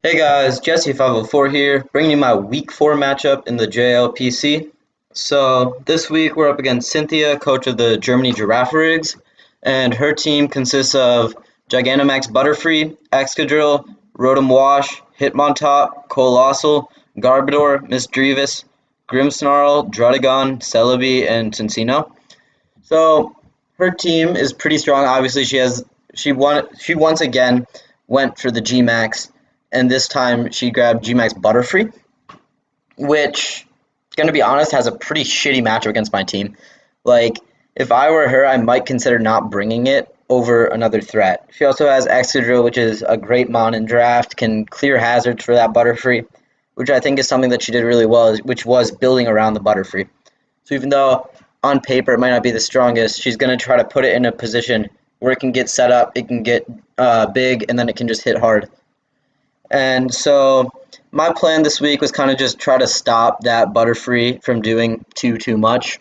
Hey guys, Jesse504 here, bringing you my Week 4 matchup in the JLPC. So this week we're up against Cynthia, coach of the Germany Giraffe Rigs, and her team consists of Gigantamax Butterfree, Excadrill, Rotom Wash, Hitmontop, Colossal, Garbodor, Misdreavus, Grimmsnarl, Druddigon, Celebi, and Cinccino. So her team is pretty strong. Obviously, she once again went for the G-Max, and this time she grabbed G-Max Butterfree, which, gonna be honest, has a pretty shitty matchup against my team. Like, if I were her, I might consider not bringing it over another threat. She also has Excadrill, which is a great mon in draft, can clear hazards for that Butterfree, which I think is something that she did really well, which was building around the Butterfree. So even though on paper it might not be the strongest, she's going to try to put it in a position where it can get set up, it can get big, and then it can just hit hard. And so my plan this week was kind of just try to stop that Butterfree from doing too much.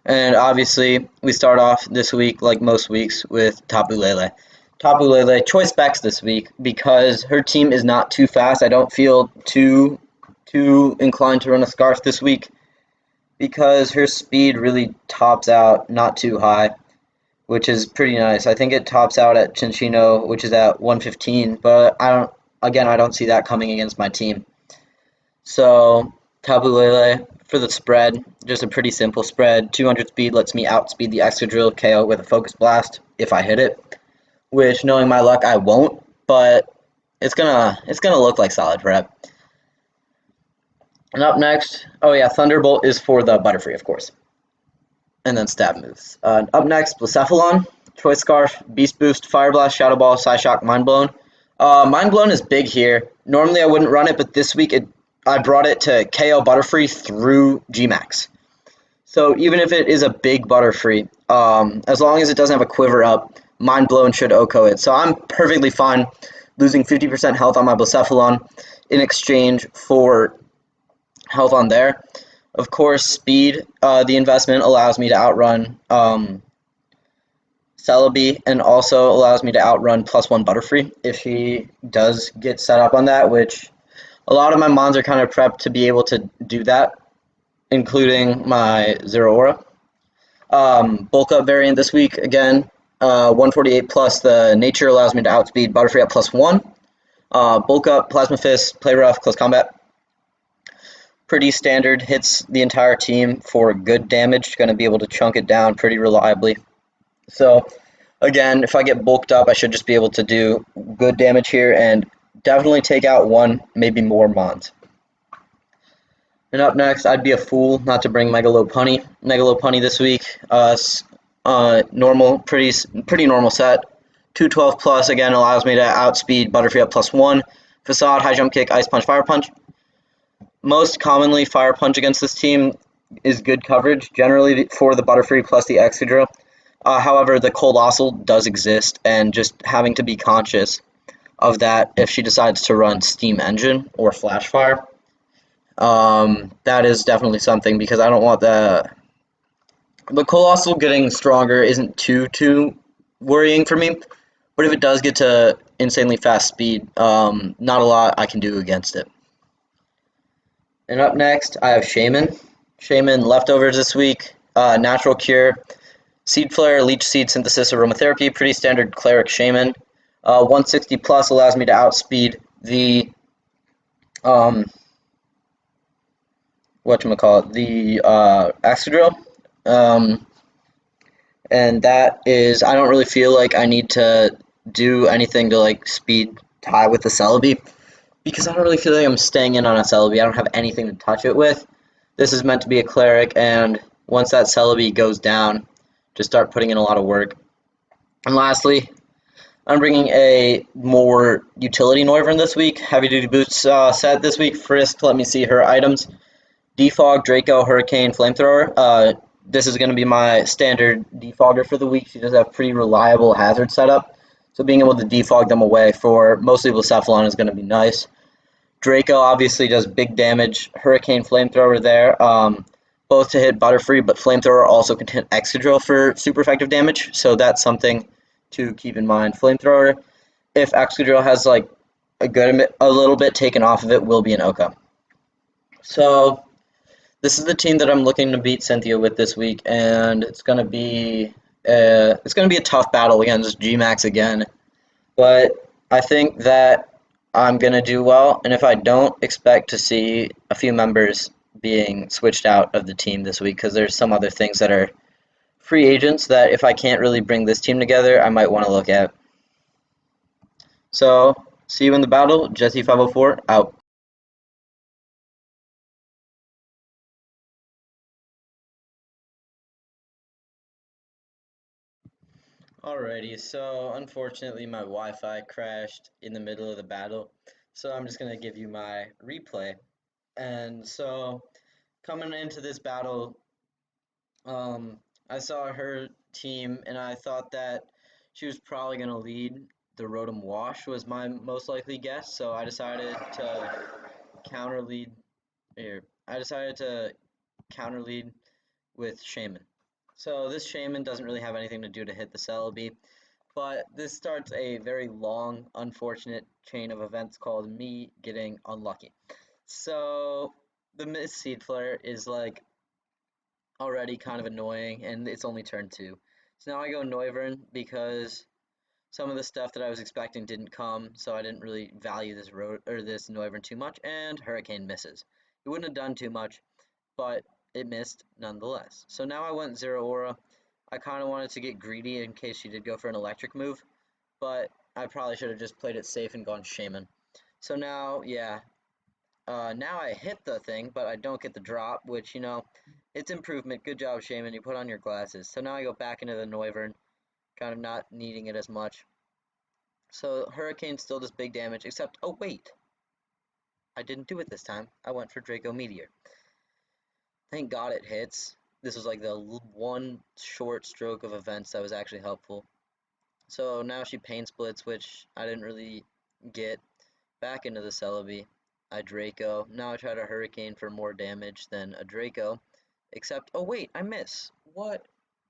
And obviously, we start off this week, like most weeks, with Tapu Lele. Tapu Lele, choice specs this week because her team is not too fast. I don't feel too inclined to run a Scarf this week because her speed really tops out not too high, which is pretty nice. I think it tops out at Cinccino, which is at 115, but I don't see that coming against my team. So Tapu Lele for the spread, just a pretty simple spread. 200 speed lets me outspeed the Excadrill KO with a Focus Blast if I hit it, which knowing my luck I won't, but it's gonna look like solid rep. And up next, oh yeah, Thunderbolt is for the Butterfree, of course. And then stab moves. Up next, Blacephalon, Choice Scarf, Beast Boost, Fire Blast, Shadow Ball, Psyshock, Mind Blown. Mind Blown is big here. Normally I wouldn't run it, but this week I brought it to KO Butterfree through G-Max. So even if it is a big Butterfree, as long as it doesn't have a quiver up, Mind Blown should OHKO it. So I'm perfectly fine losing 50% health on my Blacephalon in exchange for health on there. Of course, speed, the investment allows me to outrun Celebi and also allows me to outrun +1 Butterfree if she does get set up on that, which a lot of my mons are kind of prepped to be able to do that, including my Zero Aura. Bulk up variant this week, again, 148 plus the nature allows me to outspeed Butterfree at +1. Bulk up, Plasma Fist, Play Rough, Close Combat. Pretty standard, hits the entire team for good damage, going to be able to chunk it down pretty reliably. So again, if I get bulked up, I should just be able to do good damage here and definitely take out one, maybe more mons. And up next, I'd be a fool not to bring Megalopunny. Megalopunny this week, normal, pretty normal set. 212 plus, again, allows me to outspeed Butterfree at +1. Facade, High Jump Kick, Ice Punch, Fire Punch. Most commonly, Fire Punch against this team is good coverage, generally for the Butterfree plus the Excadrill. However, the Colossal does exist, and just having to be conscious of that if she decides to run Steam Engine or Flash Fire. That is definitely something, because I don't want the Colossal getting stronger isn't too worrying for me, but if it does get to insanely fast speed, not a lot I can do against it. And up next, I have Shaman. Shaman leftovers this week, Natural Cure, Seed Flare, Leech Seed, Synthesis, Aromatherapy, pretty standard Cleric Shaman. 160 plus allows me to outspeed the Excadrill. And that is, I don't really feel like I need to do anything to like speed tie with the Celebi, because I don't really feel like I'm staying in on a Celebi. I don't have anything to touch it with. This is meant to be a Cleric, and once that Celebi goes down, just start putting in a lot of work. And lastly, I'm bringing a more utility Noivern this week. Heavy Duty Boots set this week. Frisk, let me see her items. Defog, Draco, Hurricane, Flamethrower. This is going to be my standard defogger for the week. She does have pretty reliable hazard setup, so being able to defog them away for mostly Blacephalon is going to be nice. Draco obviously does big damage. Hurricane, Flamethrower there, both to hit Butterfree, but Flamethrower also can hit Excadrill for super effective damage, so that's something to keep in mind. Flamethrower, if Excadrill has like a little bit taken off of it will be an Oka. So this is the team that I'm looking to beat Cynthia with this week, and it's gonna be a tough battle against Gmax again. But I think that I'm gonna do well, and if I don't, expect to see a few members being switched out of the team this week because there's some other things that are free agents that if I can't really bring this team together, I might want to look at. So, see you in the battle. Jesse504 out. Alrighty, so unfortunately my Wi-Fi crashed in the middle of the battle, so I'm just gonna give you my replay. And so coming into this battle, um, I saw her team and I thought that she was probably gonna lead. The Rotom Wash was my most likely guess, so I decided to counter lead here. I decided to counter lead with Shaman. So this Shaman doesn't really have anything to do to hit the Celebi, but this starts a very long, unfortunate chain of events called me getting unlucky. So the Miss Seed Flare is like already kind of annoying, and it's only turn 2. So now I go Noivern because some of the stuff that I was expecting didn't come, so I didn't really value this Noivern too much, and Hurricane misses. It wouldn't have done too much, but it missed nonetheless. So now I went Zero Aura. I kind of wanted to get greedy in case she did go for an electric move, but I probably should have just played it safe and gone Shaman. So now, yeah, now I hit the thing, but I don't get the drop, which, it's improvement. Good job, Shaman. You put on your glasses. So now I go back into the Noivern, kind of not needing it as much. So Hurricane still does big damage, except, oh wait, I didn't do it this time. I went for Draco Meteor. Thank God it hits. This was like the one short stroke of events that was actually helpful. So now she Pain Splits, which I didn't really get. Back into the Celebi. I Draco. Now I try to Hurricane for more damage than a Draco. Except, oh wait, I miss. What?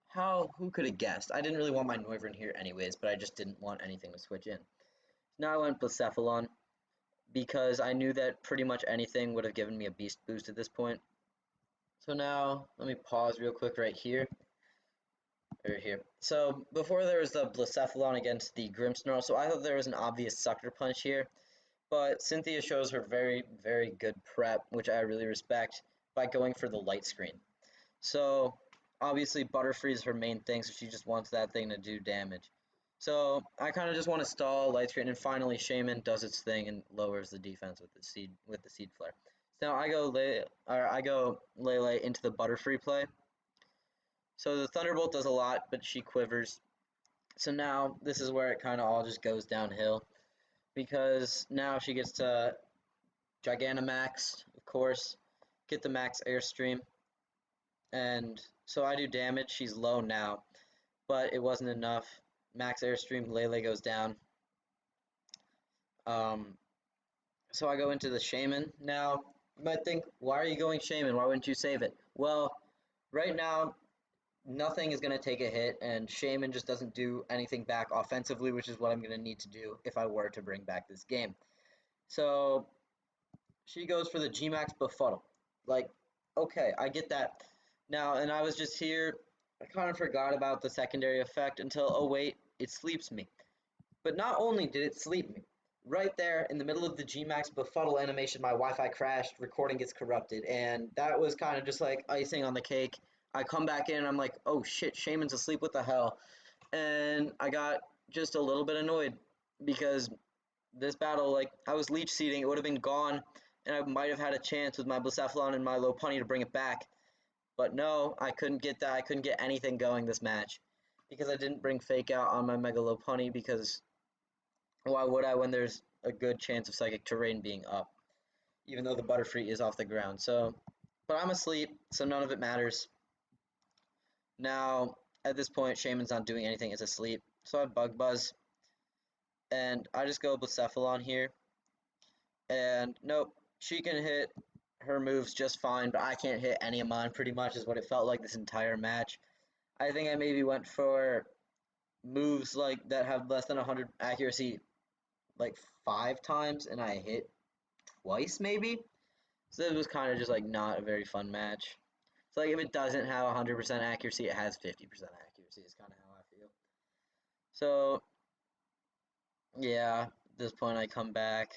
How? Who could have guessed? I didn't really want my Noivern here anyways, but I just didn't want anything to switch in. Now I went Blacephalon because I knew that pretty much anything would have given me a beast boost at this point. So now, let me pause real quick right here. Right here. So before there was the Blacephalon against the Grimmsnarl, so I thought there was an obvious Sucker Punch here. But Cynthia shows her very, very good prep, which I really respect, by going for the light screen. So obviously Butterfree is her main thing, so she just wants that thing to do damage. So I kind of just want to stall light screen, and finally Shaman does its thing and lowers the defense with the seed flare. So now I go Lele into the Butterfree play. So the Thunderbolt does a lot, but she quivers. So now this is where it kind of all just goes downhill, because now she gets to Gigantamax, of course, get the max airstream, and so I do damage. She's low now, but it wasn't enough. Max airstream, Lele goes down. Um, so I go into the Shaman. Now, you might think, why are you going Shaman? Why wouldn't you save it? Well, right now, nothing is going to take a hit, and Shaman just doesn't do anything back offensively, which is what I'm going to need to do if I were to bring back this game. So she goes for the Gmax Befuddle. Like, okay, I get that. Now, and I was just here, I kind of forgot about the secondary effect until, oh wait, it sleeps me. But not only did it sleep me, right there in the middle of the Gmax Befuddle animation, my Wi-Fi crashed, recording gets corrupted, and that was kind of just like icing on the cake. I come back in, and I'm like, oh shit, Shaman's asleep, what the hell? And I got just a little bit annoyed because this battle, like, I was leech seeding, it would have been gone, and I might have had a chance with my Blacephalon and my Lopunny to bring it back. But no, I couldn't get that. I couldn't get anything going this match because I didn't bring Fake Out on my Mega Lopunny, because why would I when there's a good chance of Psychic Terrain being up, even though the Butterfree is off the ground. So, but I'm asleep, so none of it matters. Now, at this point, Shaman's not doing anything, it's asleep. So I Bug Buzz, and I just go Blacephalon here. And nope, she can hit her moves just fine, but I can't hit any of mine, pretty much is what it felt like this entire match. I think I maybe went for moves like that have less than 100 accuracy like 5 times and I hit twice maybe. So it was kind of just like not a very fun match. So like if it doesn't have 100% accuracy, it has 50% accuracy is kind of how I feel. So yeah, at this point I come back.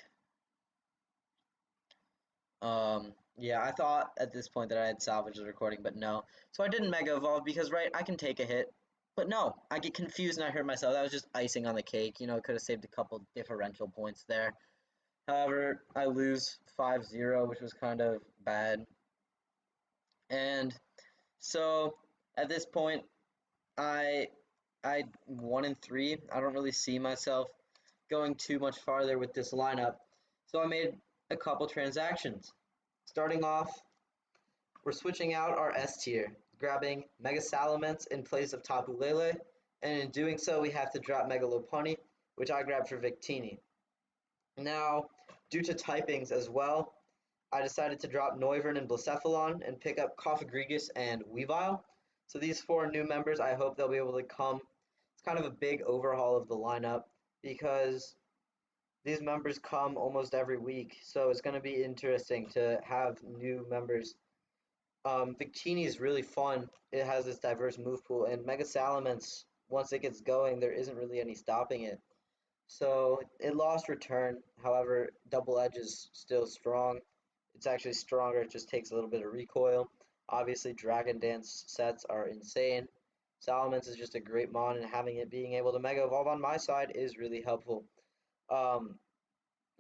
Yeah, I thought at this point that I had salvaged the recording, but no. So I didn't Mega Evolve because, right, I can take a hit. But no, I get confused and I hurt myself. That was just icing on the cake. You know, it could have saved a couple differential points there. However, I lose 5-0, which was kind of bad. And so at this point, I I 1-3. I don't really see myself going too much farther with this lineup. So I made a couple transactions. Starting off, we're switching out our S tier, grabbing Mega Salamence in place of Tapu Lele, and in doing so we have to drop Mega Lopunny, which I grabbed for Victini. Now, due to typings as well, I decided to drop Noivern and Blacephalon and pick up Cofagrigus and Weavile. So these 4 new members, I hope they'll be able to come. It's kind of a big overhaul of the lineup because these members come almost every week, so it's going to be interesting to have new members. Victini is really fun. It has this diverse move pool, and Mega Salamence, once it gets going, there isn't really any stopping it. So it lost return. However, Double Edge is still strong. It's actually stronger. It just takes a little bit of recoil. Obviously, Dragon Dance sets are insane. Salamence is just a great mon, and having it being able to Mega Evolve on my side is really helpful. Um,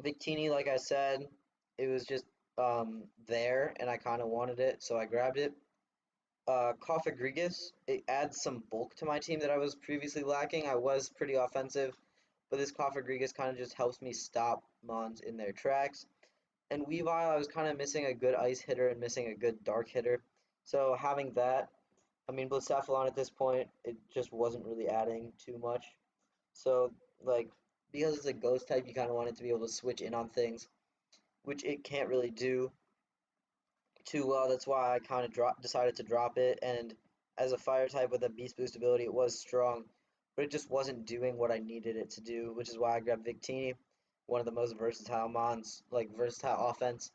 Victini, like I said, it was just there, and I kind of wanted it, so I grabbed it. Cofagrigus, it adds some bulk to my team that I was previously lacking. I was pretty offensive, but this Cofagrigus kind of just helps me stop mons in their tracks. And Weavile, I was kind of missing a good ice hitter and missing a good dark hitter. So having that, I mean, Blacephalon at this point, it just wasn't really adding too much. So, like, because it's a ghost type, you kind of want it to be able to switch in on things, which it can't really do too well. That's why I kind of decided to drop it. And as a fire type with a beast boost ability, it was strong, but it just wasn't doing what I needed it to do, which is why I grabbed Victini, one of the most versatile mons, like versatile offense.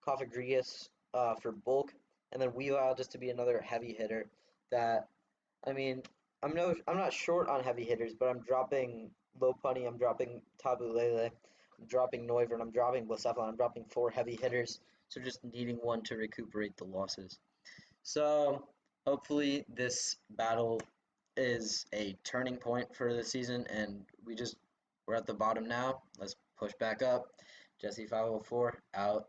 Cofagrigus for bulk, and then Weavile just to be another heavy hitter. That I mean, I'm not short on heavy hitters, but I'm dropping Lopunny, I'm dropping Tabu Lele, I'm dropping Noivern, I'm dropping Blacephalon, I'm dropping 4 heavy hitters. So just needing one to recuperate the losses. So hopefully this battle is a turning point for the season, and we're at the bottom now. Let's push back up. Jesse 504 out.